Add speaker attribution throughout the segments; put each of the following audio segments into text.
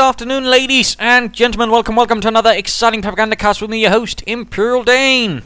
Speaker 1: afternoon, ladies and gentlemen. Welcome to another exciting Propagandacast with me, your host, Imperial Dane.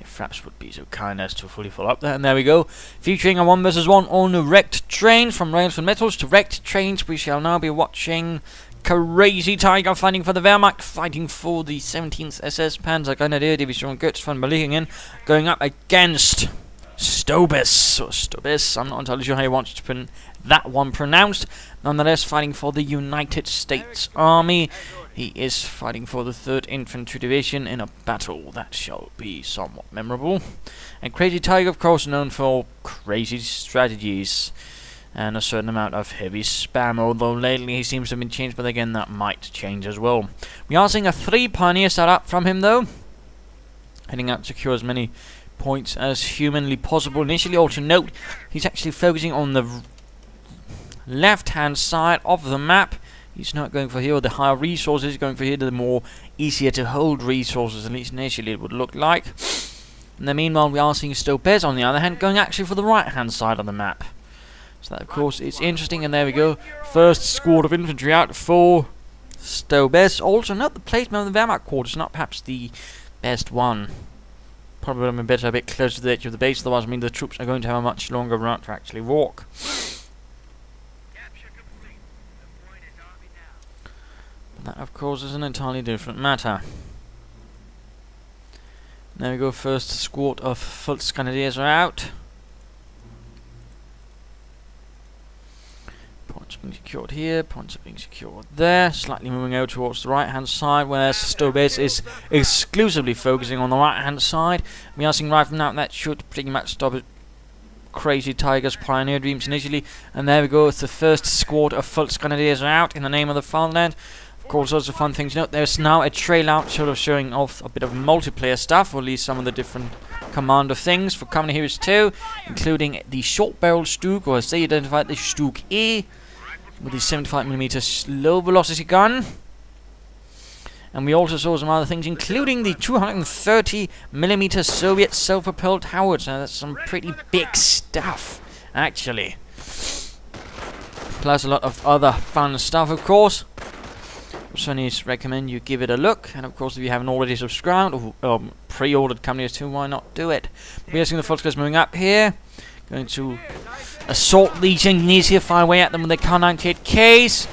Speaker 1: If Fraps would be so kind as to fully follow up there, and there we go. Featuring a 1 vs 1 on the wrecked train, from rails and metals to wrecked trains. We shall now be watching CrazyTiger fighting for the Wehrmacht, fighting for the 17th SS Panzergrenadier Division Götz von Berlichingen, going up against Stobez, or Stobez, I'm not entirely sure how you want to that one pronounced. Nonetheless, fighting for the United States Army. He is fighting for the 3rd Infantry Division in a battle that shall be somewhat memorable. And CrazyTiger, of course, known for crazy strategies and a certain amount of heavy spam, although lately he seems to have been changed, but again, that might change as well. We are seeing a 3 pioneer start up from him, though. Heading out to secure as many points as humanly possible. Initially, also note, he's actually focusing on the left-hand side of the map. He's not going for here the higher resources, he's going for here the more easier to hold resources, at least initially it would look like. And then meanwhile, we are seeing Stobez, on the other hand, going actually for the right-hand side of the map. So that, of course, is interesting, and there we go. First squad of infantry out for Stobez. Also, note the placement of the Wehrmacht quarters, not perhaps the best one. Probably would have been better a bit closer to the edge of the base, otherwise I mean the troops are going to have a much longer route to actually walk. But that, of course, is an entirely different matter. There we go, first squad of Volksgrenadiers are out. Points being secured here, points are being secured there, slightly moving out towards the right hand side, whereas Stobez is exclusively focusing on the right hand side. We are seeing right from now that should pretty much stop it. CrazyTiger's pioneer dreams initially, and there we go, it's the first squad of Volksgrenadiers are out in the name of the fatherland. Of course, also fun thing to note, there's now a trail out sort of showing off a bit of multiplayer stuff, or at least some of the different commander things for Common Heroes 2, including the short barrel Stug, or as they identified, the Stug E, with the 75mm low velocity gun. And we also saw some other things, including the 230mm Soviet self-propelled howitzers. Now that's some pretty big stuff, actually. Plus a lot of other fun stuff, of course. Certainly recommend you give it a look, and of course if you haven't already subscribed or pre-ordered Common Heroes 2, why not do it? We are seeing the Volksgrenadiers moving up here, going to assault these engineers here, fire away at them with their Kar-98Ks.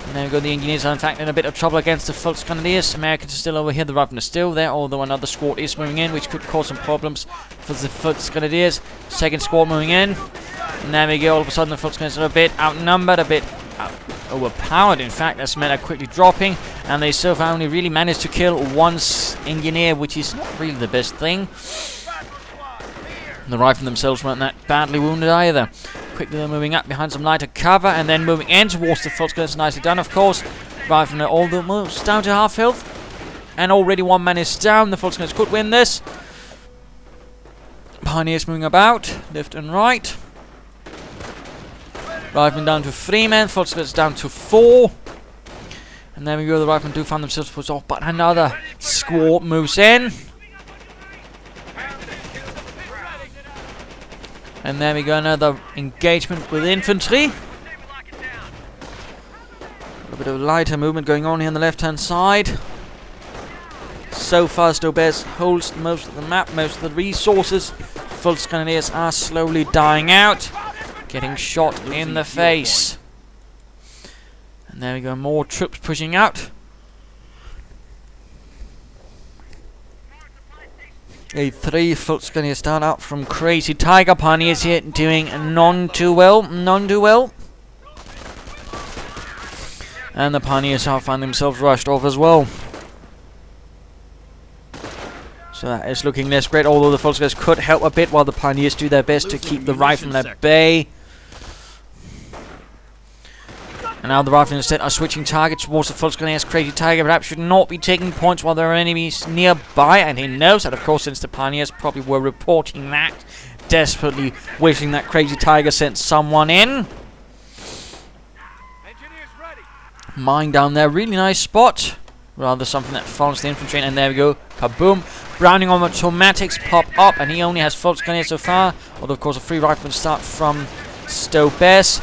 Speaker 1: And there we go, the engineers are in fact in a bit of trouble against the Volksgrenadiers. Americans are still over here, the Riflemen are still there, although another squad is moving in, which could cause some problems for the Volksgrenadiers. Second squad moving in, and there we go, all of a sudden the Volksgrenadiers are a bit outnumbered, a bit overpowered, in fact. That's men are quickly dropping, and they so far only really managed to kill one engineer, which is not really the best thing. The riflemen themselves weren't that badly wounded either. Quickly they're moving up behind some lighter cover, and then moving in towards the Volksgrenadiers. Nicely done, of course. Riflemen are almost down to half health, and already one man is down. The Volksgrenadiers could win this. Pioneers moving about, left and right. Riflemen down to 3 men, Volksgrenadiers down to 4. And there we go, the riflemen do find themselves pushed off, but another squad moves in. And there we go, another engagement with infantry. A bit of lighter movement going on here on the left-hand side. So far, Stobez holds most of the map, most of the resources. Volksgrenadiers are slowly dying out, getting shot in the face. And there we go, more troops pushing out. A 3 Volksgrenadier start out from CrazyTiger. Pioneers here doing none too well. And the Pioneers have found themselves rushed off as well. So that is looking less great, although the Volksgrenadiers could help a bit while the Pioneers do their best to keep the riflemen at bay. And now the riflemen instead are switching targets towards the Volksgrenadiers. CrazyTiger perhaps should not be taking points while there are enemies nearby, and he knows that, of course, since the Pioneers probably were reporting that, desperately wishing that CrazyTiger sent someone in. Mine down there, really nice spot. Rather something that follows the infantry, and there we go, kaboom. Browning on automatics pop up, and he only has Volksgrenadiers so far, although of course a 3 riflemen start from Stobez.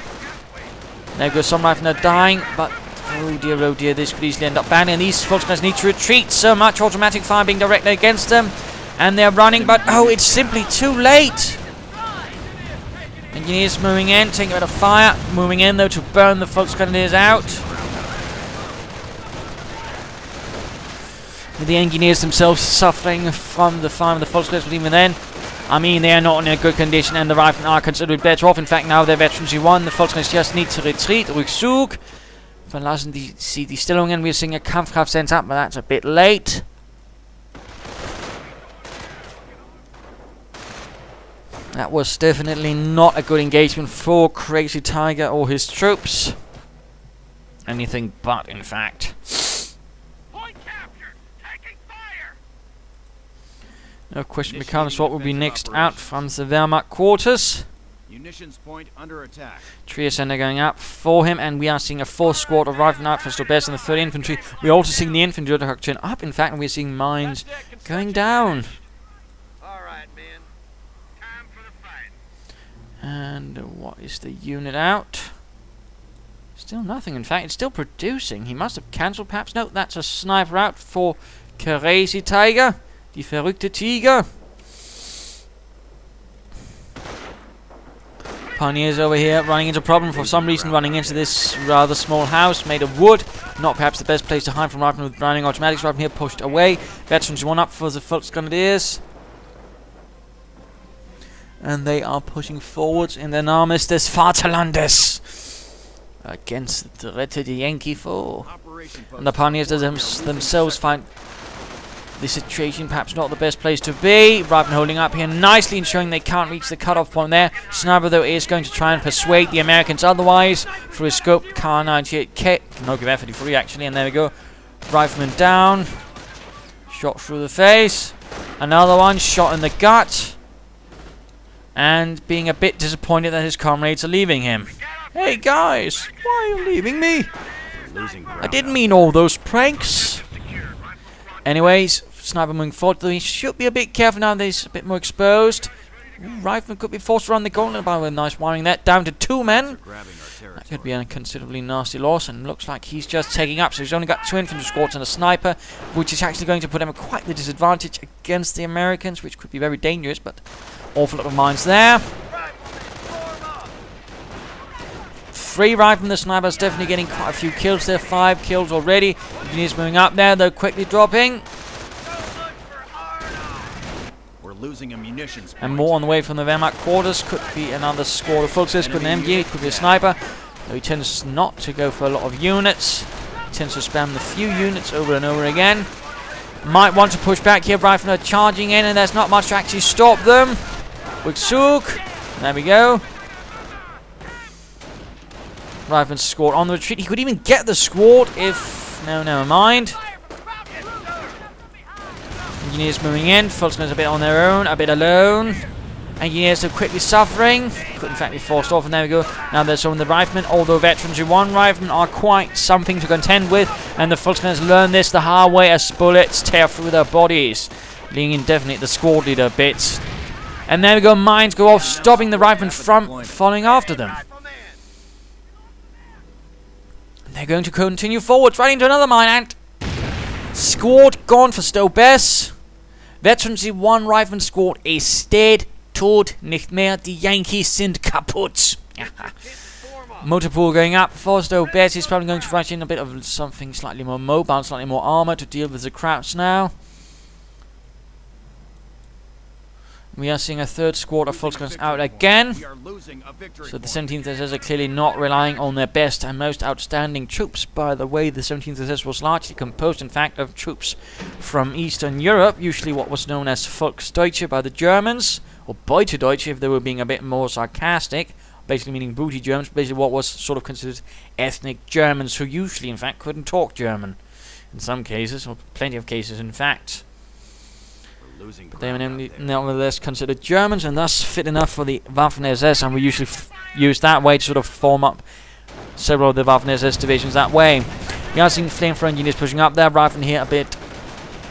Speaker 1: There goes some riflemen are dying, but oh dear, this could easily end up bad, and these folks guys need to retreat. So much automatic fire being directed against them, and they're running, but oh, it's simply too late. Engineers moving in, taking a bit of fire, moving in though to burn the Volksgrenadiers out. With the engineers themselves suffering from the fire of the Volksgrenadiers, but even then, I mean, they are not in a good condition, and the Riflemen are considerably better off. In fact, now they're veterans won. The Volksgrenadiers just need to retreat. Rückzug. Verlassen die Stellungen. We're seeing a Kampfgruppe sent up, but that's a bit late. That was definitely not a good engagement for CrazyTiger or his troops. Anything but, in fact.
Speaker 2: Point captured. Taking fire.
Speaker 1: No question becomes what will be next out from the Wehrmacht quarters.
Speaker 2: Munitions point under attack.
Speaker 1: Trier Center going up for him, and we are seeing a 4th squad arriving out for Stobez and the 3rd Infantry. We're also seeing the infantry turn up, in fact, and we're seeing mines going down.
Speaker 2: Alright, men. Time for the fight.
Speaker 1: And what is the unit out? Still nothing, in fact. It's still producing. He must have cancelled, perhaps. No, that's a sniper out for CrazyTiger. Die verrückte Tiger. Pioneers over here running into a problem for some reason, running into this rather small house made of wood. Not perhaps the best place to hide from Riflemen with Browning automatics. Riflemen here pushed away. Veterans one up for the Volksgrenadiers. And they are pushing forwards in their armies des Vaterlandes against the Rette die Yankee foe. And the Pioneers themselves find the situation perhaps not the best place to be. Riflemen holding up here nicely, ensuring they can't reach the cutoff point there. Sniper though is going to try and persuade the Americans otherwise through his scope. Kar-98K, no give F-33 actually, and there we go. Rifleman down. Shot through the face. Another one shot in the gut. And being a bit disappointed that his comrades are leaving him. Hey guys, why are you leaving me? I didn't mean all those pranks. Anyways, sniper moving forward, though he should be a bit careful now that he's a bit more exposed. Rifleman could be forced to run the gauntlet by with nice wiring that down to 2 men. That could be a considerably nasty loss, and looks like he's just taking up, so he's only got 2 infantry squads and a sniper, which is actually going to put him at quite the disadvantage against the Americans, which could be very dangerous, but awful lot of mines there. 3 riflemen, the sniper's definitely getting quite a few kills there, 5 kills already. Engineers moving up there, though quickly dropping.
Speaker 2: We're losing a munitions point.
Speaker 1: And more on the way from the Wehrmacht quarters. Could be another squad of Volksgrenadiers, could be an MG, could be a sniper. Though he tends not to go for a lot of units. He tends to spam the few units over and over again. Might want to push back here. Riflemen are charging in, and there's not much to actually stop them. Rückzug. There we go. Rifleman squad on the retreat. He could even get the squad if... No, never mind. Engineers moving in. Volksgrenadiers a bit on their own, a bit alone. Engineers are quickly suffering. Could in fact be forced off, and there we go. Now there's some of the riflemen, although veterans who won riflemen are quite something to contend with. And the Volksgrenadiers learn this the hard way as bullets tear through their bodies, leaving indefinitely the squad leader a bit. And there we go, mines go off, stopping the riflemen from following after them. They're going to continue forwards, right into another mine, and squad gone for Stobez. Veterans 1 Rifleman squad is dead, tot, nicht mehr, die Yankees sind kaputt. Motorpool going up for Stobez. He's probably going to rush in a bit of something slightly more mobile, slightly more armor to deal with the Krauts now. We are seeing a 3rd squad of Volksgrenadiers out again. So the 17th SS are clearly not relying on their best and most outstanding troops. By the way, the 17th SS was largely composed, in fact, of troops from Eastern Europe, usually what was known as Volksdeutsche by the Germans, or Beutedeutsche if they were being a bit more sarcastic, basically meaning booty Germans, basically what was sort of considered ethnic Germans, who usually, in fact, couldn't talk German. In some cases, or plenty of cases, in fact. But they were nevertheless considered Germans, and thus fit enough for the Waffen-SS, and we usually use that way to sort of form up several of the Waffen-SS divisions that way. We are seeing flamethrower engineers pushing up there. Riflemen here a bit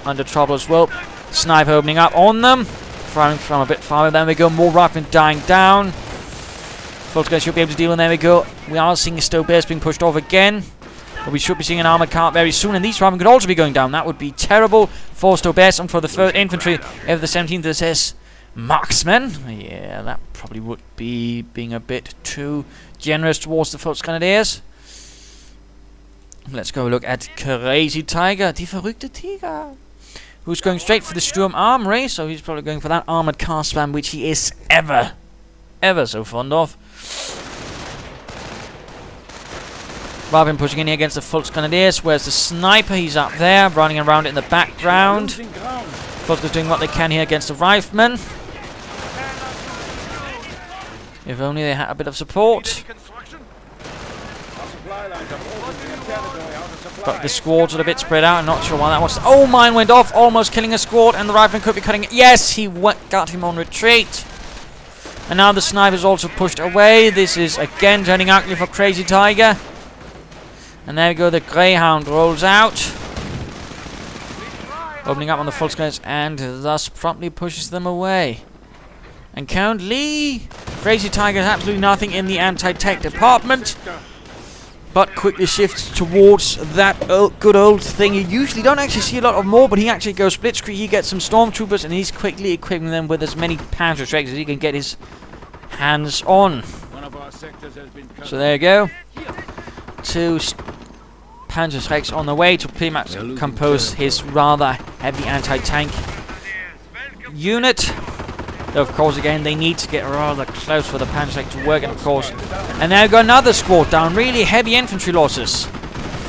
Speaker 1: under trouble as well. Sniper opening up on them, firing from a bit farther. There we go, more riflemen dying down. Volksgrenadiers should be able to deal with. There we go. We are seeing Stobez being pushed off again. But we should be seeing an armoured car very soon, and these Raven could also be going down. That would be terrible for Stobez and for the 3rd Infantry of the 17th SS Marksmen. Yeah, that probably would be being a bit too generous towards the Volksgrenadiers. Let's go look at CrazyTiger, die verrückte Tiger, who's going straight for the Sturm Armory, so he's probably going for that armoured car spam, which he is ever so fond of. Rather than pushing in here against the Volksgrenadiers, where's the sniper? He's up there, running around in the background. Volksgrenadiers doing what they can here against the Riflemen. If only they had a bit of support. But the squads are a bit spread out. I'm not sure why that was. Oh, mine went off, almost killing a squad, and the Rifleman could be cutting it. Yes, he got him on retreat. And now the sniper's also pushed away. This is again turning ugly for CrazyTiger. And there we go, the Greyhound rolls out, opening up on the Volksgrenadiers, and thus promptly pushes them away. And Count Lee, CrazyTiger has absolutely nothing in the anti-tank department, but quickly shifts towards that good old thing. You usually don't actually see a lot of more, but he actually goes blitzkrieg. He gets some stormtroopers, and he's quickly equipping them with as many Panzerschrecks as he can get his hands on. So there you go. 2 Panzerschrecks on the way to pretty much compose his rather heavy anti-tank unit. Though, of course, again, they need to get rather close for the Panzerschreck to work, and of course... And there we go, another squad down. Really heavy infantry losses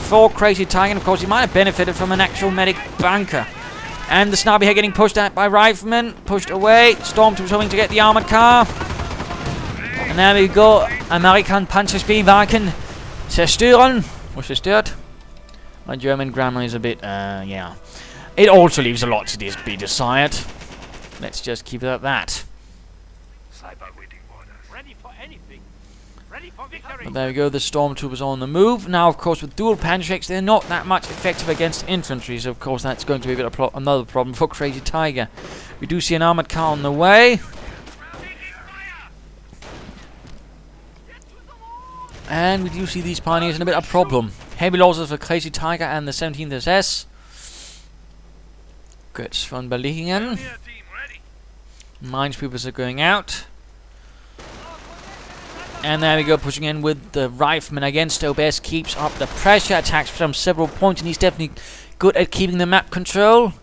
Speaker 1: for CrazyTiger, and of course, he might have benefited from an actual medic bunker. And the sniper here getting pushed at by Riflemen, pushed away. Stormtroopers hoping to get the armoured car. And there we go, American Panzerspielwagen zerstören. Or zerstört. My German grammar is a bit, yeah. It also leaves a lot to be desired. Let's just keep it at that.
Speaker 2: Ready for anything. Ready for victory.
Speaker 1: But there we go, the Stormtroopers on the move. Now, of course, with dual Panzerschrecks, they're not that much effective against infantry, so of course that's going to be a bit of another problem for CrazyTiger. We do see an armoured car on the way. And we do see these pioneers in a bit of a problem. Heavy losses for CrazyTiger and the 17th SS. Good von Berlingen. Minesweepers are going out. And there we go, pushing in with the Rifleman against Stobez. Keeps up the pressure, attacks from several points, and he's definitely good at keeping the map control.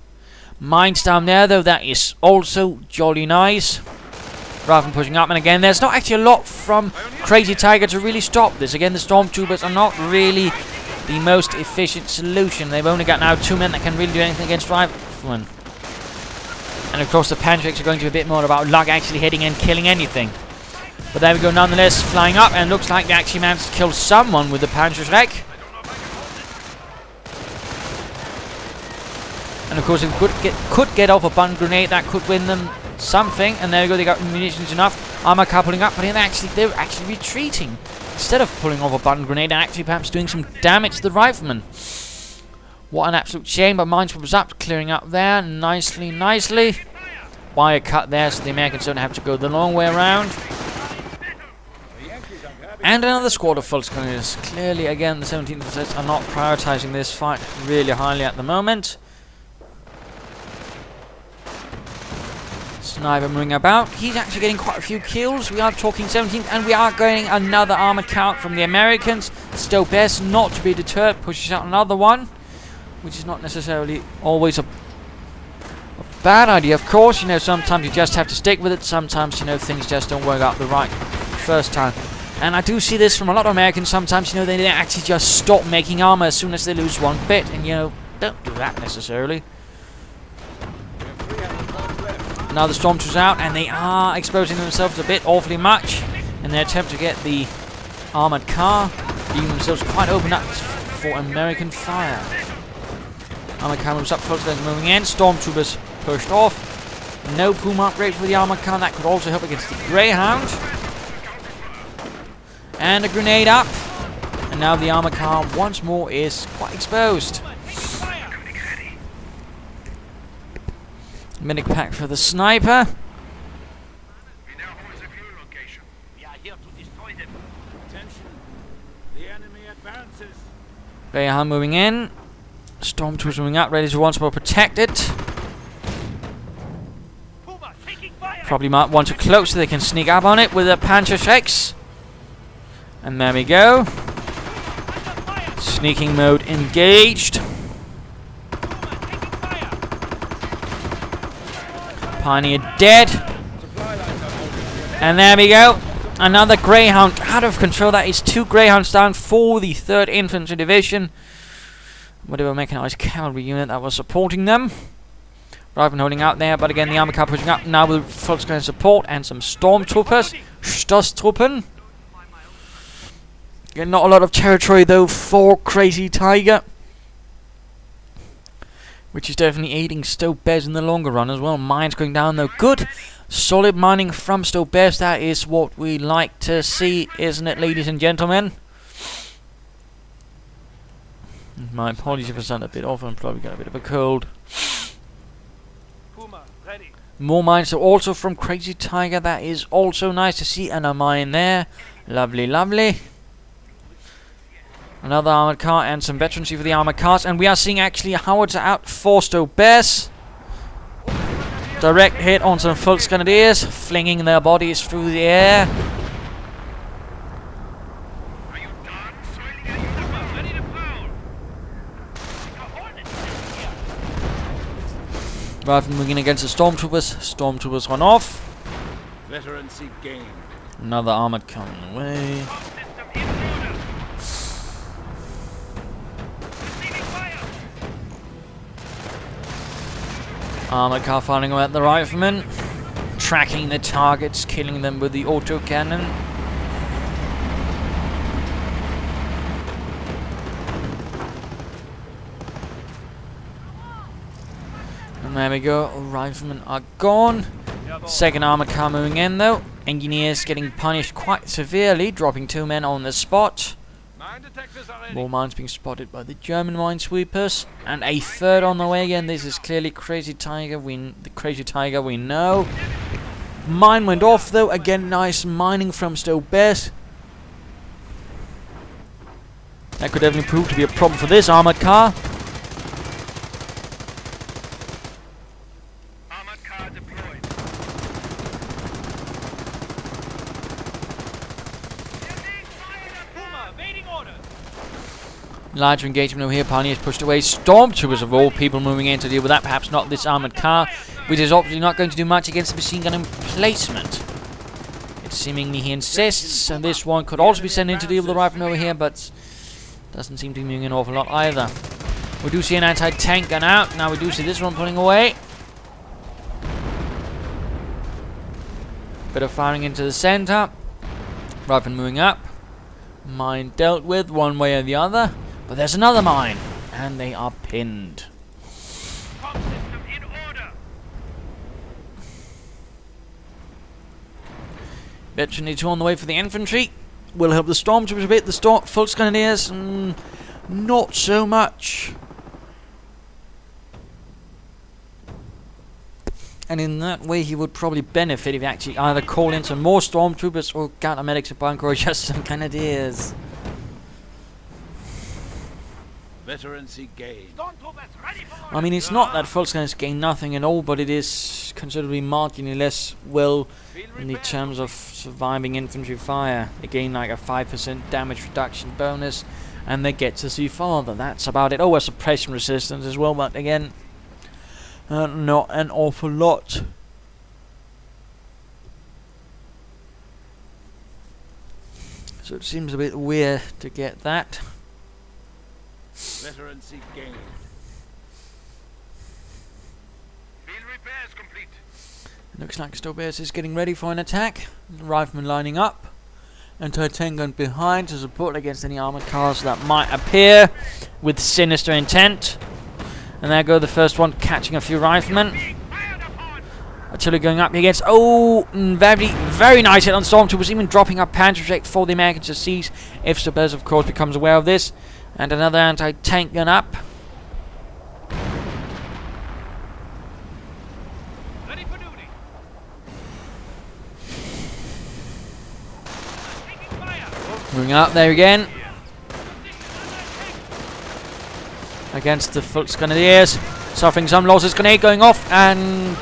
Speaker 1: Mines down there, though, that is also jolly nice. Rather than pushing up, and again, there's not actually a lot from CrazyTiger to really stop this. Again, the Stormtroopers are not really the most efficient solution. They've only got now 2 men that can really do anything against Riflemen. And of course, the Panzerschrecks are going to be a bit more about luck actually hitting and killing anything. But there we go, nonetheless, flying up, and looks like they actually managed to kill someone with the Panzerschreck. And of course, if we could get off a button grenade, that could win them something. And there we go, they got munitions enough. Armor car pulling up, but they're actually retreating. Instead of pulling off a button grenade, and actually perhaps doing some damage to the Riflemen. What an absolute shame, but Minesweepers up, clearing up there, nicely. Wire cut there, so the Americans don't have to go the long way around. And another squad of Volksgrenadiers. Clearly, again, the 17th SS are not prioritizing this fight really highly at the moment. Sniper moving about. He's actually getting quite a few kills. We are talking 17th, and we are getting another armored count from the Americans. Stobez, not to be deterred, pushes out another one, which is not necessarily always a bad idea, of course. You know, sometimes you just have to stick with it. Sometimes, you know, things just don't work out the right first time. And I do see this from a lot of Americans. Sometimes, you know, they actually just stop making armor as soon as they lose one bit. And, you know, don't do that necessarily. Now the Stormtroopers out, and they are exposing themselves a bit awfully much in their attempt to get the armored car, leaving themselves quite open up for American fire. Armored car moves up, Volksgrenadiers moving in, Stormtroopers pushed off. No Puma upgrade for the armored car, that could also help against the Greyhound. And a grenade up, and now the armored car once more is quite exposed. Medic pack for the sniper.
Speaker 2: We now hold the fuel location. We are here to destroy them.
Speaker 3: Attention! The enemy advances.
Speaker 1: Greyhound moving in. Stormtroopers moving up, ready to once more protect it. Probably might want to close so they can sneak up on it with their Panzer shakes. And there we go. Sneaking mode engaged. Pioneer dead. And there we go. Another Greyhound out of control. That is 2 Greyhounds down for the 3rd Infantry Division. Whatever mechanized cavalry unit that was supporting them. Rifleman holding out there, but again the armor car pushing up now with full screen support and some stormtroopers. Stoßtruppen. Again, not a lot of territory though for CrazyTiger, which is definitely aiding Stobez in the longer run as well. Mines going down though. Good, solid mining from Stobez. That is what we like to see, isn't it, ladies and gentlemen? My apologies if I sound a bit off. I'm probably got a bit of a cold. More mines are also from CrazyTiger. That is also nice to see. And a mine there. Lovely, lovely. Another armored car and some veterancy for the armored cars. And we are seeing actually howitzer out for Stobez. Direct hit on some Fultz Grenadiers, flinging their bodies through the air. Rifleman moving in against the Stormtroopers. Stormtroopers run off.
Speaker 3: Veterancy gained.
Speaker 1: Another armored coming away. Armored car firing away at the riflemen. Tracking the targets, killing them with the autocannon. And there we go, riflemen are gone. Second armored car moving in though. Engineers getting punished quite severely, dropping 2 men on the spot. More mines being spotted by the German minesweepers. And a 3rd on the way again. This is clearly CrazyTiger. The CrazyTiger we know. Mine went off though. Again, nice mining from Stobez. That could definitely prove to be a problem for this armored car. Larger engagement over here. Pioneers pushed away. Stormtroopers of all people moving in to deal with that. Perhaps not this armoured car, which is obviously not going to do much against the machine gun emplacement. It's seemingly he insists, and this one could also be sent in to deal with the rifleman over here, but doesn't seem to be moving an awful lot either. We do see an anti-tank gun out. Now we do see this one pulling away. Bit of firing into the centre. Rifleman moving up. Mine dealt with one way or the other. But there's another mine, and they are pinned. Veteran 2 on the way for the infantry. Will help the stormtroopers a bit. The Fultz Grenadiers, not so much. And in that way, he would probably benefit if he actually either call in some more stormtroopers or counter-medics at bunker or just some Grenadiers.
Speaker 3: Veterancy gained.
Speaker 1: I mean, it's not that Fultz Grenadiers gain nothing at all, but it is considerably marginally less well in the terms of surviving infantry fire. They gain like a 5% damage reduction bonus, and they get to see farther. That's about it. Oh, a suppression resistance as well, but again, not an awful lot. So it seems a bit weird to get that.
Speaker 3: Veterancy gained.
Speaker 2: Field repairs complete.
Speaker 1: Looks like Stobez is getting ready for an attack. Rifleman lining up. Anti-tank gun behind to support against any armored cars that might appear with sinister intent. And there go the first one, catching a few riflemen. Artillery going up against. Oh, very, very nice hit on Stormtroopers, even dropping a Panzer Jet for the Americans to seize. If Stobez, of course, becomes aware of this. And another anti-tank gun up.
Speaker 2: Ready for duty.
Speaker 1: Moving up there again. against the Volksgrenadiers. Suffering some losses. Grenade going off and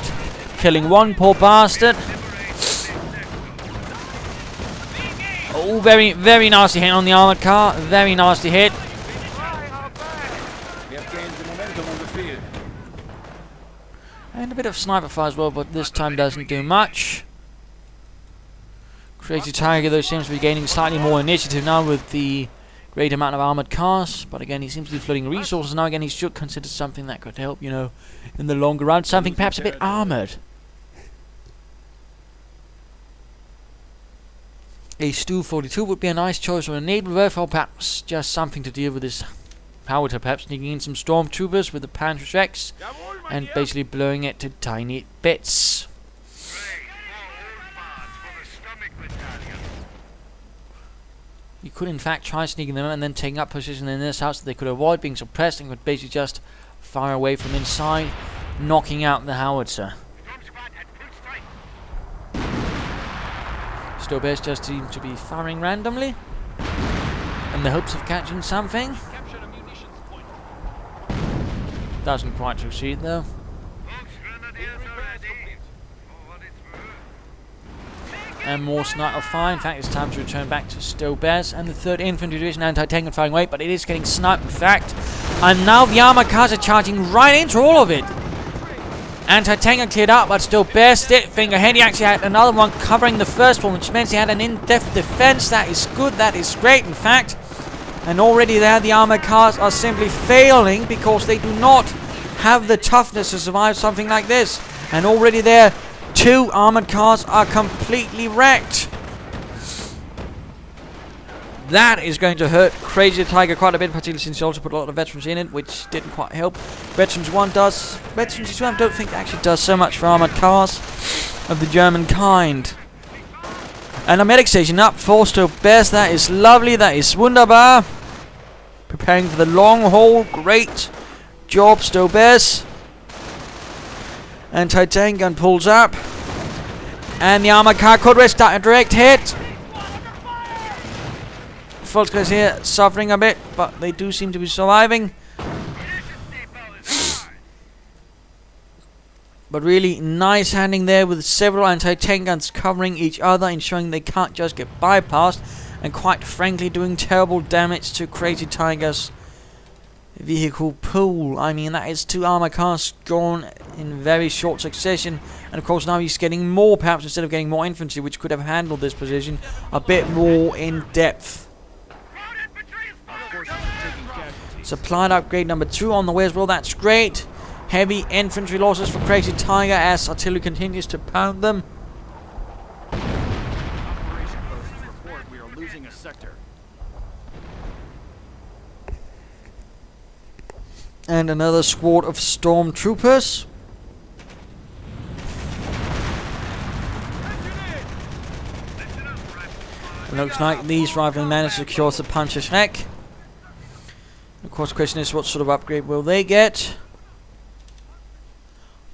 Speaker 1: killing one poor bastard. Oh, very, very nasty hit on the armoured car. Very nasty hit.
Speaker 3: We have gained the momentum on the field.
Speaker 1: And a bit of sniper fire as well, but this time doesn't do much. CrazyTiger, though, seems to be gaining slightly more initiative now with the great amount of armoured cars. But again, he seems to be flooding resources now. Again, he should consider something that could help, you know, in the longer run. Something perhaps a bit armoured. A Stu 42 would be a nice choice, or a naval rifle, or perhaps just something to deal with this howitzer, perhaps sneaking in some stormtroopers with the Panzerschrecks and basically blowing it to tiny bits. You could in fact try sneaking them and then taking up position in this house so they could avoid being suppressed and could basically just fire away from inside, knocking out the howitzer. Stobez just seems to be firing randomly in the hopes of catching something. Doesn't quite succeed though. And more sniper fire. In fact, it's time to return back to Stobez and the 3rd Infantry Division anti-tank and firing away, but it is getting sniped in fact. And now the armoured cars are charging right into all of it. Anti-tank are cleared out, but Stobez still finger ahead. He actually had another one covering the first one, which means he had an in-depth defense. That is good, that is great in fact. And already there the armoured cars are simply failing because they do not have the toughness to survive something like this. And already there, 2 armoured cars are completely wrecked. That is going to hurt CrazyTiger quite a bit, particularly since he also put a lot of veterans in it, which didn't quite help. Veterans 1 does. Veterans 2 I don't think actually does so much for armoured cars of the German kind. And a medic station up for Stobez. That is lovely. That is wunderbar. Preparing for the long haul. Great job, Stobez. Anti-tank gun pulls up. And the armoured car could risk a direct hit. Volksgrenadiers here suffering a bit, but they do seem to be surviving. But really nice handling there with several anti-tank guns covering each other, ensuring they can't just get bypassed, and quite frankly doing terrible damage to CrazyTiger's vehicle pool. I mean, that is 2 armor cars gone in very short succession, and of course now he's getting more, perhaps instead of getting more infantry, which could have handled this position a bit more in depth. Supplied upgrade number 2 on the way as well. That's great. Heavy infantry losses for CrazyTiger as artillery continues to pound them.
Speaker 3: Operation post report we are losing a sector.
Speaker 1: And another squad of stormtroopers. Looks like these riflemen managed to secure the Panzerschreck. Of course, the question is, what sort of upgrade will they get?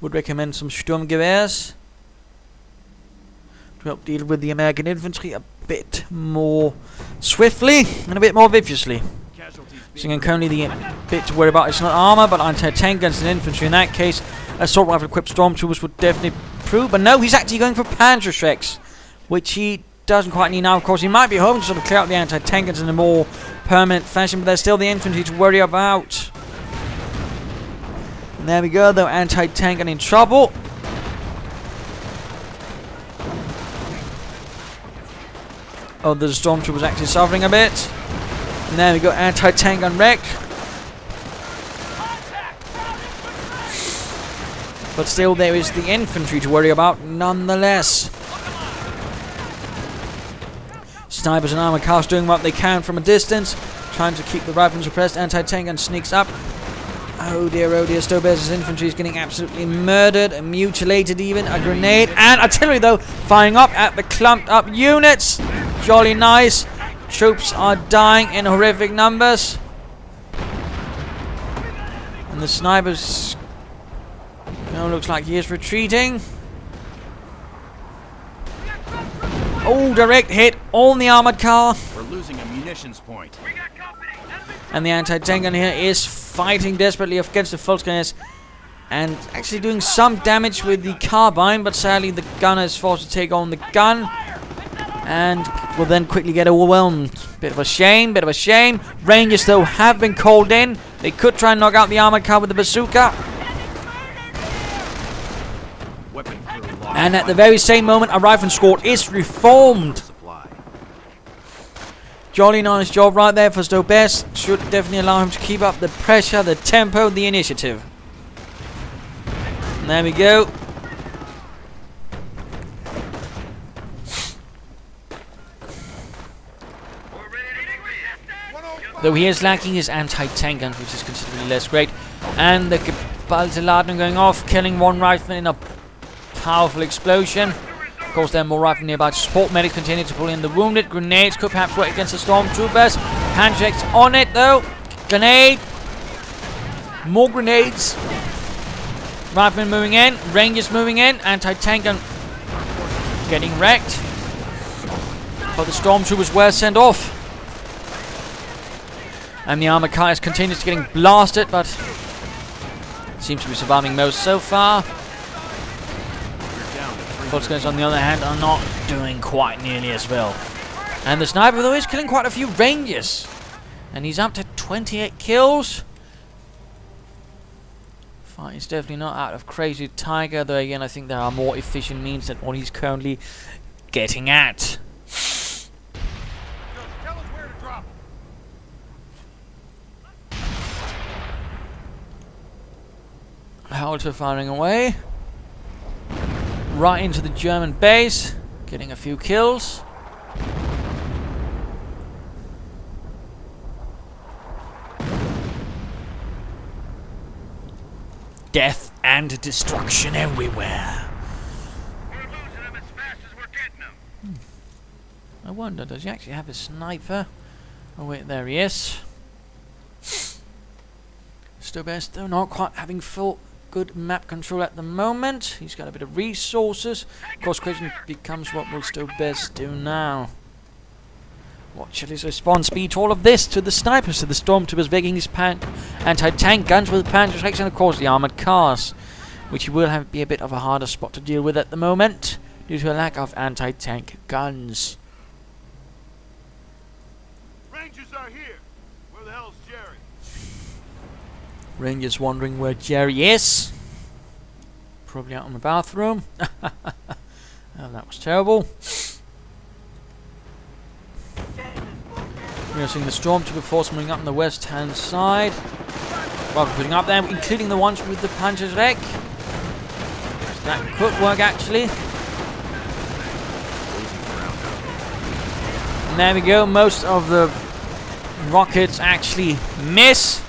Speaker 1: Would recommend some Sturmgewehrs to help deal with the American infantry a bit more swiftly and a bit more viciously. So currently the bit to worry about is not armor, but anti-tank guns and infantry. In that case, assault rifle equipped stormtroopers would definitely prove. But no, he's actually going for Panzerschrecks, which he doesn't quite need now. Of course, he might be home to sort of clear out the anti-tank guns in a more permanent fashion, but there's still the infantry to worry about. And there we go, though, anti-tank gun in trouble. Oh, the stormtroopers actually suffering a bit. And there we go, anti-tank gun wrecked. But still, there is the infantry to worry about nonetheless. Snipers and armored cars doing what they can from a distance, trying to keep the riflemen suppressed. Anti-tank gun sneaks up. Oh dear, Stobez's infantry is getting absolutely murdered and mutilated even. A grenade and artillery, though, firing up at the clumped up units. Jolly nice. Troops are dying in horrific numbers. And the snipers, looks like he is retreating. Oh, direct hit on the armored car.
Speaker 3: We're losing a munitions point.
Speaker 1: And the anti-tank gun here is fighting desperately against the Volksgunners and actually doing some damage with the carbine, but sadly the gunner is forced to take on the gun and will then quickly get overwhelmed. Bit of a shame, bit of a shame. Rangers though have been called in. They could try and knock out the armored car with the bazooka. And at the very same moment, a rifle squad is reformed. Jolly nice job right there for Stobez. Should definitely allow him to keep up the pressure, the tempo, the initiative. And there we go. Though he is lacking his anti-tank guns, which is considerably less great. And the Gebalteladen going off, killing one rifleman in a powerful explosion. Of course, there are more riflemen nearby to support. Medics continue to pull in the wounded. Grenades could perhaps work against the stormtroopers. Handshakes on it though. Grenade. More grenades. Riflemen moving in. Rangers moving in. Anti-tank gun getting wrecked. But the stormtroopers were sent off. And the armored car continues to getting blasted, but seems to be surviving most so far. Volksgunners, on the other hand, are not doing quite nearly as well. And the sniper, though, is killing quite a few Rangers. And he's up to 28 kills. Fight is definitely not out of CrazyTiger, though again, I think there are more efficient means than what he's currently getting at. Howitzer firing away. Right into the German base. Getting a few kills. Death and destruction everywhere.
Speaker 2: We're losing them as fast as we're getting them.
Speaker 1: I wonder, does he actually have a sniper? Oh wait, there he is. Stobez, though, not quite having full good map control at the moment. He's got a bit of resources. Of course, question becomes, what will Stobez do now? What shall his response be to all of this? To the snipers, to the stormtroopers rigging his anti-tank guns with Panzerschrecks, and of course the armored cars, which will be a bit of a harder spot to deal with at the moment due to a lack of anti-tank guns.
Speaker 2: Rangers are here. Where the hell's Jerry?
Speaker 1: Rangers wondering where Jerry is. Probably out in the bathroom. Oh, that was terrible. We are seeing the stormtrooper force moving up on the west hand side. Well, putting up there, including the ones with the Panzerschreck. That could work actually. And there we go, most of the rockets actually miss.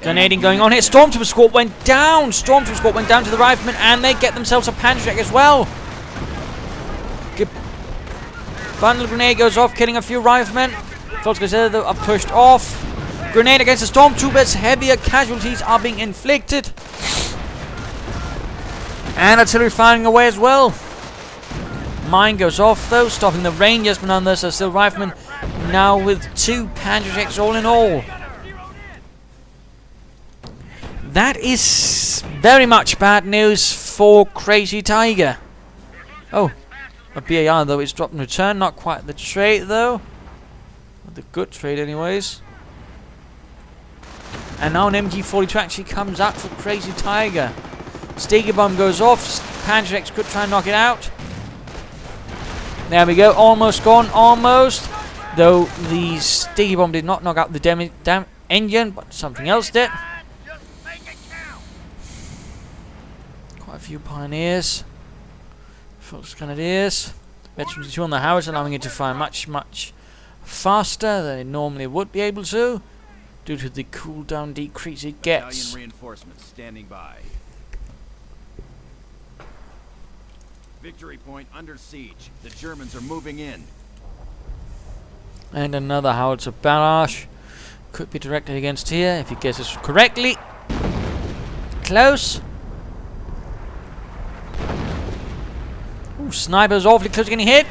Speaker 1: Grenading going on here. Stormtrooper squad went down. Stormtrooper squad went down to the riflemen, and they get themselves a Panzerschreck as well. Bundle grenade goes off, killing a few riflemen. Volksgunners are pushed off. Grenade against the stormtroopers. Heavier casualties are being inflicted. And artillery firing away as well. Mine goes off though, stopping the Rangers, but nonetheless are still riflemen. Now with 2 Panzerschrecks all in all. That is very much bad news for CrazyTiger. Oh, a BAR though is dropped in return. Not quite the trade though. The good trade anyways. And now an MG42 actually comes out for CrazyTiger. Sticky bomb goes off. Panzerschrecks could try and knock it out. There we go. Almost gone. Almost. Though the sticky bomb did not knock out the engine, but something else did. Quite a few pioneers. Folks Grenadiers. Veterans 2 on the Howitzer, allowing it to fire much faster than it normally would be able to, due to the cooldown decrease it gets.
Speaker 3: Italian reinforcements standing by. Victory point under siege. The Germans are moving in.
Speaker 1: And another Howitzer barrage could be directed against here if he guesses correctly. Close. Ooh, sniper's awfully close to getting hit.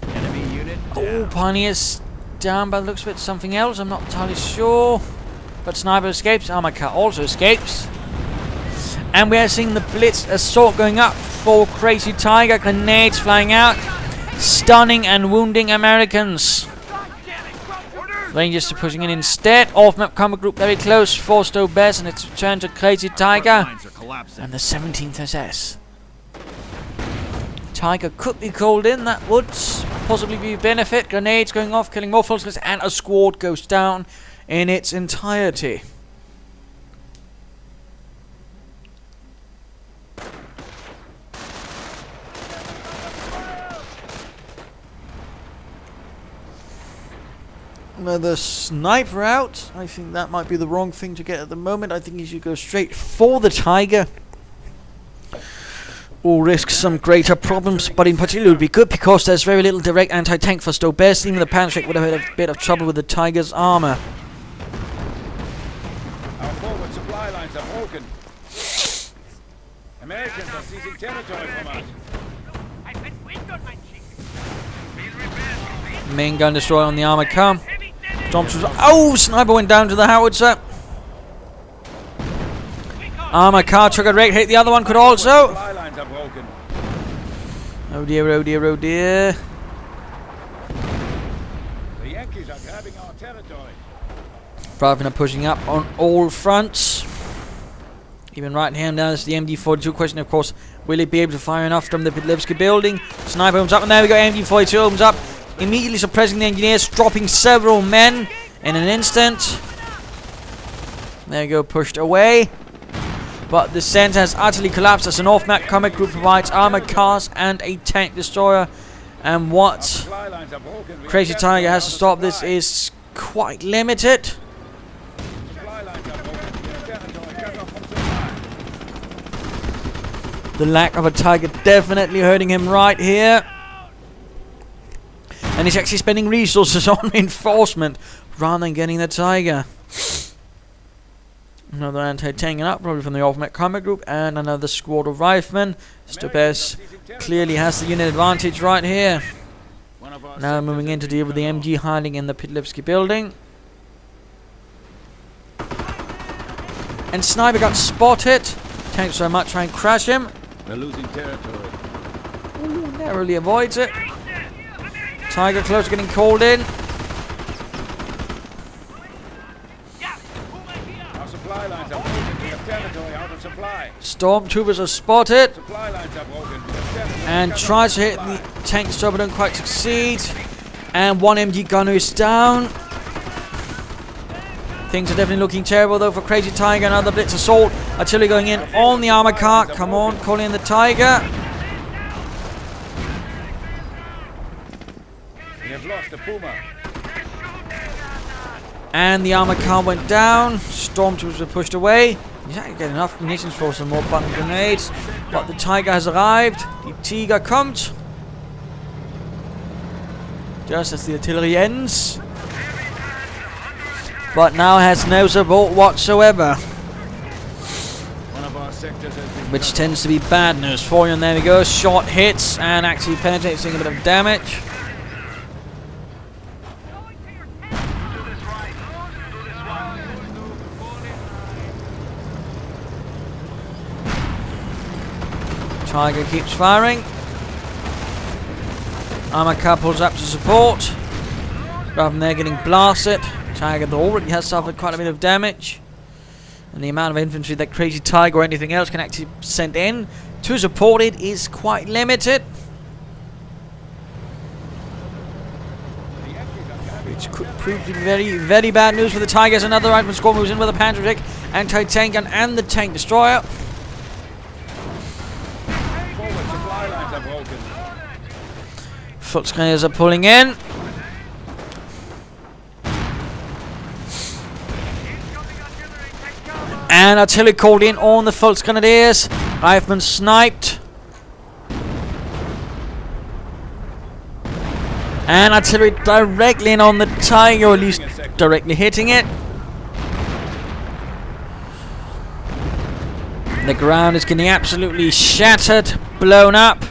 Speaker 3: Enemy unit
Speaker 1: Oh, Pioneer's down by the looks of it. Something else, I'm not entirely sure. But Sniper escapes. Armor car also escapes. And we are seeing the blitz assault going up for CrazyTiger. Grenades flying out, stunning and wounding Americans. Rangers are pushing in instead. Off-map Kampfgruppe very close for Stobez, and it's returned to CrazyTiger and the 17th SS. Tiger could be called in. That would possibly be a benefit. Grenades going off, killing more Fulskins, and a squad goes down in its entirety. Another sniper out. I think that might be the wrong thing to get at the moment. I think he should go straight for the Tiger, or risk some greater problems. But in particular, it would be good because there's very little direct anti-tank for Stobez. Even the Panzer would have had a bit of trouble with the Tiger's armor.
Speaker 3: Our forward supply lines are broken. Americans are seizing territory from us.
Speaker 1: Main gun destroyer on the armor car. Oh, sniper went down to the howitzer. Armor car took a rate hit. The other one could also. Oh dear, oh dear, oh dear.
Speaker 3: The Yankees are grabbing our territory.
Speaker 1: Wagner pushing up on all fronts. Even right here now is the MD-42. Question, of course, will it be able to fire enough from the Pitlevsky building? Sniper opens up, and there we go. MD-42 opens up, immediately suppressing the engineers, dropping several men in an instant. There you go, pushed away. But the center has utterly collapsed as an off-map Kampfgruppe provides armored cars and a tank destroyer. And what CrazyTiger has to stop this is quite limited. The lack of a Tiger definitely hurting him right here. And he's actually spending resources on reinforcement rather than getting the Tiger. Another anti-tank up, probably from the off-map Kampfgruppe, and another squad of riflemen. Stobez clearly has the unit advantage right here. Now moving in to deal with the MG hiding in the Pitlevsky building. And Sniper got spotted. Tanks so much try and crash him.
Speaker 3: We're losing territory.
Speaker 1: Ooh, narrowly avoids it. Tiger close, getting called in.
Speaker 3: Our supply lines are broken. We have territory out of supply.
Speaker 1: Stormtroopers are spotted.
Speaker 3: Supply lines are broken.
Speaker 1: And tries to hit the tank destroyer, but don't quite succeed. And one MG gunner is down. Things are definitely looking terrible though for CrazyTiger. Another blitz assault. Artillery going in on the armor car. Come on, call in the Tiger.
Speaker 3: We have lost the Puma.
Speaker 1: And the armor car went down. Stormtroopers were pushed away. He's actually getting enough munitions for some more button grenades. But the Tiger has arrived. The Tiger kommt. Just as the artillery ends. But now has no support whatsoever.
Speaker 3: One of our sectors has been
Speaker 1: Which tends to be bad news for you. And there we go. Shot hits and actually penetrating a bit of damage. Tiger keeps firing. Armor car pulls up to support. Rather than there getting blasted. Tiger already has suffered quite a bit of damage. And the amount of infantry that CrazyTiger or anything else can actually send in to support it is quite limited. Which could prove to be very, very bad news for the Tigers. Another rifleman squad moves in with a Panzer anti-tank gun and the tank destroyer. Volksgrenadiers are pulling in. And artillery called in on the Volksgrenadiers. Rifleman sniped. And artillery directly in on the Tiger, or at least directly hitting it. The ground is getting absolutely shattered, blown up.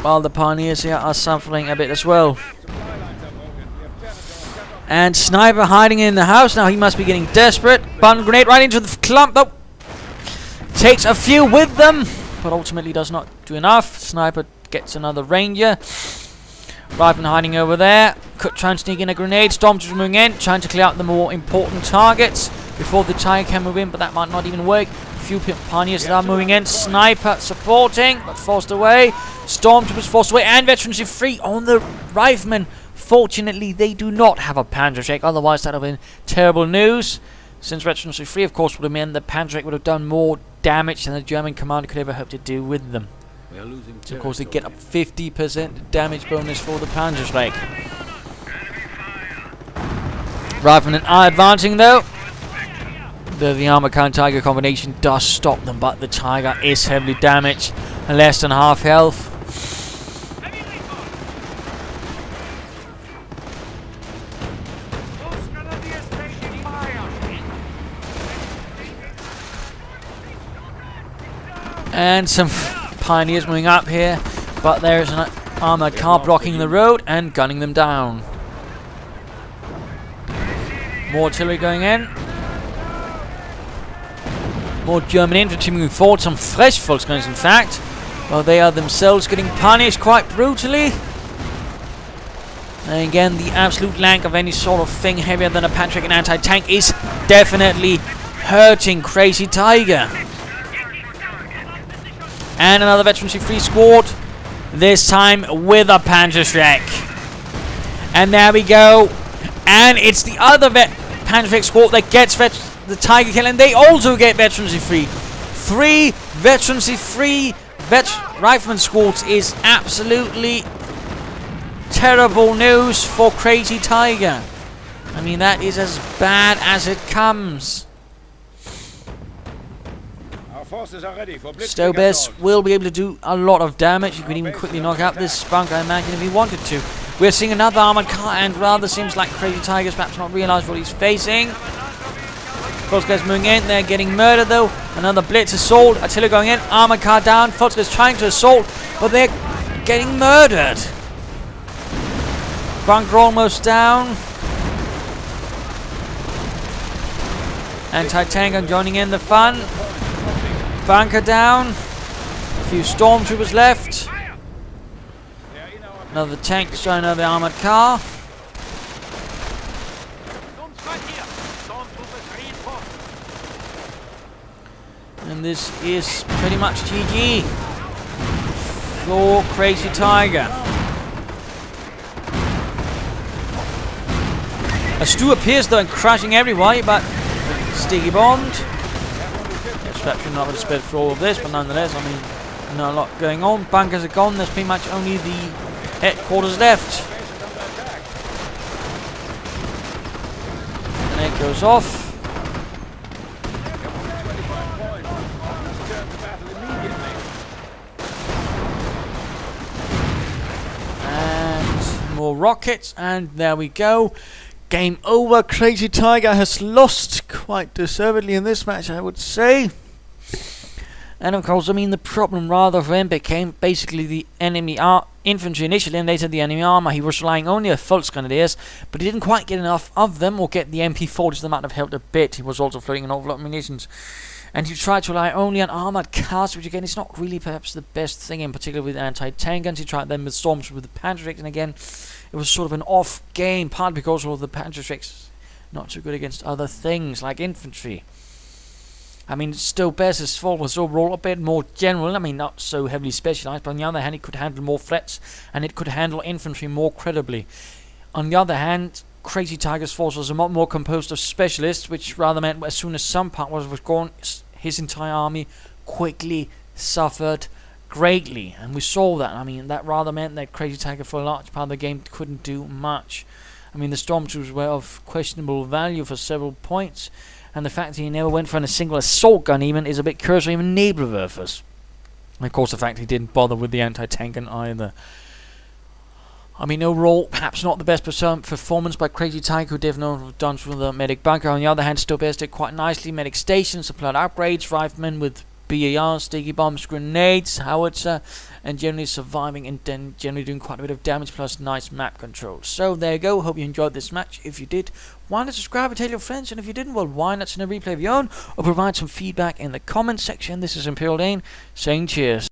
Speaker 1: While the Pioneers here are suffering a bit as well. And Sniper hiding in the house. Now he must be getting desperate. Bun grenade right into the clump. Oh. Takes a few with them, but ultimately does not do enough. Sniper gets another Ranger. Rifleman hiding over there. Could try and sneak in a grenade. Stormtroopers moving in, trying to clear out the more important targets before the Tiger can move in, but that might not even work. A few pioneers that are moving in. Sniper supporting, but forced away. Stormtroopers forced away, and veterancy free on the Rifleman. Fortunately, they do not have a Panzerschreck, otherwise that would have been terrible news. Since veterancy free, of course, would have meant the Panzerschreck would have done more damage than the German commander could ever hope to do with them.
Speaker 3: We are losing
Speaker 1: So of course they get a 50% damage bonus for the Panzerschreck. Riflemen are advancing though. The armor car and Tiger combination does stop them, but the Tiger is heavily damaged and less than half health. And some pioneers moving up here, but there's an armored car blocking the road and gunning them down. More artillery going in. More German infantry moving forward, some fresh Volksgunners in fact. Well, they are themselves getting punished quite brutally. And again, the absolute lack of any sort of thing heavier than a Panzerschreck and anti-tank is definitely hurting Crazy Tiger. And another veterancy free squad, this time with a Panzerschreck. And there we go. And it's the other Panzerschreck squad that gets the Tiger kill, and they also get veterancy free. 3 veterancy free Rifleman squads is absolutely terrible news for Crazy Tiger. I mean, that is as bad as it comes.
Speaker 3: Forces are ready for
Speaker 1: Stobez will be able to do a lot of damage. You could even quickly knock out this bunker, I imagine, if he wanted to. We're seeing another armored car, and rather seems like Crazy Tiger's perhaps not realised what he's facing. Volksgunners moving in, they're getting murdered though. Another blitz assault, artillery going in, armored car down. Volksgunners trying to assault, but they're getting murdered. Bunker almost down. Anti-tank joining in the fun. Bunker down. A few stormtroopers left. Another tank destroying another armored car. And this is pretty much GG for Crazy Tiger. A Stu appears though and crashing everywhere, but sticky bombed. Perhaps you're not going to spread through all of this, but nonetheless, I mean, not a lot going on. Bunkers are gone. There's pretty much only the headquarters left. And it goes off. And more rockets, and there we go. Game over. Crazy Tiger has lost quite deservedly in this match, I would say. And of course, I mean, the problem rather for him became basically the enemy infantry initially, and later the enemy armor. He was relying only on Volksgrenadiers, but he didn't quite get enough of them, or get the MP40s. That might have helped a bit. He was also floating an awful lot of munitions. And he tried to rely only on armored cars, which again is not really perhaps the best thing, in particular with anti-tank guns. He tried them with storms with the Panzerschreck, and again, it was sort of an off game, partly because of the Panzerschrecks not so good against other things like infantry. I mean, Stobez's fault was overall a bit more general. I mean, not so heavily specialized, but on the other hand, it could handle more threats, and it could handle infantry more credibly. On the other hand, Crazy Tiger's force was a lot more composed of specialists, which rather meant as soon as some part was gone, his entire army quickly suffered greatly. And we saw that. I mean, that rather meant that Crazy Tiger for a large part of the game couldn't do much. I mean, the stormtroopers were of questionable value for several points, and the fact that he never went for a single assault gun even is a bit curious, or even Nebelwerfers. And of course, the fact he didn't bother with the anti-tank gun either. I mean, overall, perhaps not the best performance by Crazy Tiger, who definitely have done with the medic bunker. On the other hand, Stobez did quite nicely. Medic stations, supplied upgrades, riflemen with BARs, sticky bombs, grenades, howitzer, and generally surviving and then generally doing quite a bit of damage plus nice map control. So there you go. Hope you enjoyed this match. If you did, why not subscribe and tell your friends, and if you didn't, well, why not send a replay of your own or provide some feedback in the comments section. This is Imperial Dane saying cheers.